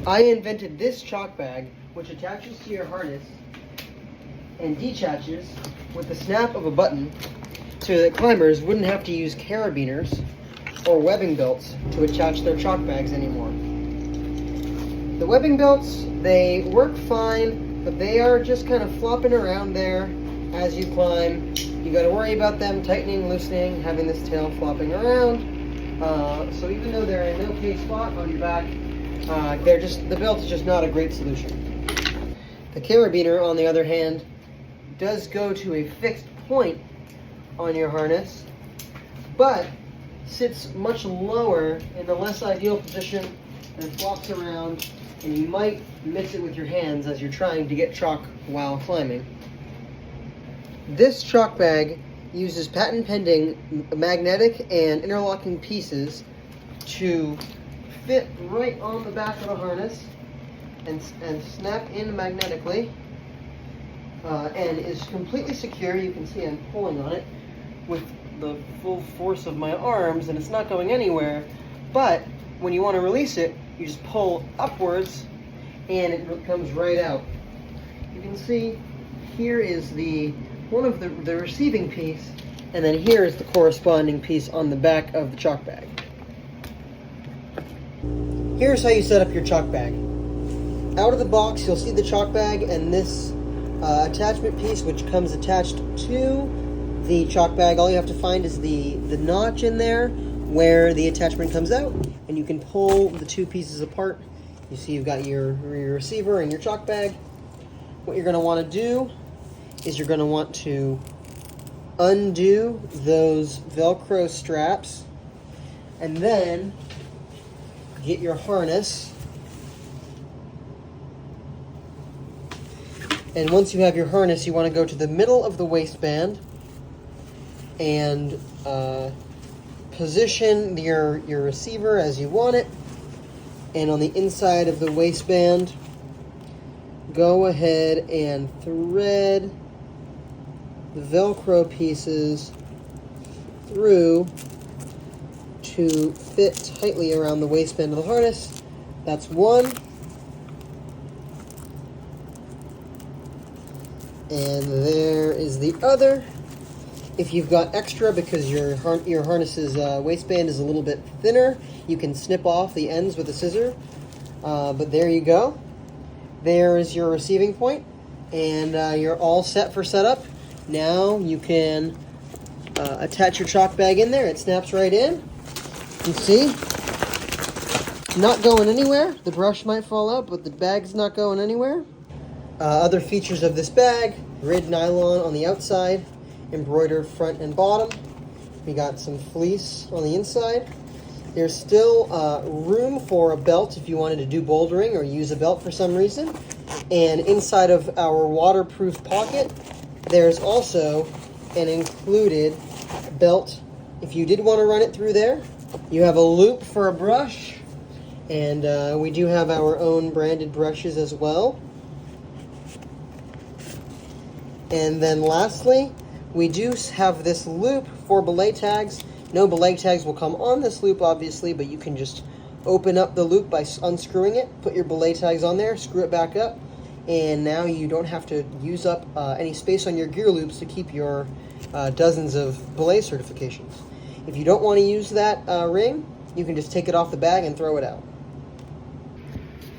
I invented this chalk bag, which attaches to your harness and detaches with the snap of a button so that climbers wouldn't have to use carabiners or webbing belts to attach their chalk bags anymore. The webbing belts, they work fine, but they are just kind of flopping around there as you climb. You got to worry about them tightening, loosening, having this tail flopping around. So even though they're in an okay spot on your back, the belt is just not a great solution. The carabiner, on the other hand, does go to a fixed point on your harness, but sits much lower in a less ideal position and flops around, and you might miss it with your hands as you're trying to get chalk while climbing. This chalk bag uses patent-pending magnetic and interlocking pieces to fit right on the back of the harness and snap in magnetically, and is completely secure. You can see I'm pulling on it with the full force of my arms, and it's not going anywhere. But when you want to release it, you just pull upwards and it comes right out. You can see here is one of the receiving piece, and then here is the corresponding piece on the back of the chalk bag. Here's how you set up your chalk bag. Out of the box, you'll see the chalk bag and this attachment piece, which comes attached to the chalk bag. All you have to find is the notch in there where the attachment comes out, and you can pull the two pieces apart. You see you've got your receiver and your chalk bag. What you're going to want to do is you're going to want to undo those Velcro straps, and then get your harness. And once you have your harness, you want to go to the middle of the waistband and position your receiver as you want it. And on the inside of the waistband, go ahead and thread the Velcro pieces through to fit tightly around the waistband of the harness. That's one. And there is the other. If you've got extra because your harness's waistband is a little bit thinner, you can snip off the ends with a scissor. But there you go. There is your receiving point, and you're all set for setup. Now you can attach your chalk bag in there. It snaps right in. You see? Not going anywhere. The brush might fall out, but the bag's not going anywhere. Other features of this bag: rid nylon on the outside, embroidered front and bottom. We got some fleece on the inside. There's still room for a belt if you wanted to do bouldering or use a belt for some reason. And inside of our waterproof pocket, there's also an included belt if you did want to run it through there. You have a loop for a brush, and we do have our own branded brushes as well. And then lastly, we do have this loop for belay tags. No belay tags will come on this loop, obviously, but you can just open up the loop by unscrewing it, put your belay tags on there, screw it back up, and now you don't have to use up any space on your gear loops to keep your dozens of belay certifications. If you don't want to use that ring, you can just take it off the bag and throw it out.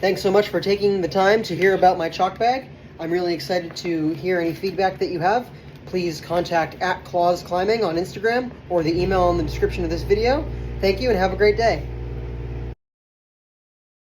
Thanks so much for taking the time to hear about my chalk bag. I'm really excited to hear any feedback that you have. Please contact @ClawsClimbing on Instagram or the email in the description of this video. Thank you and have a great day.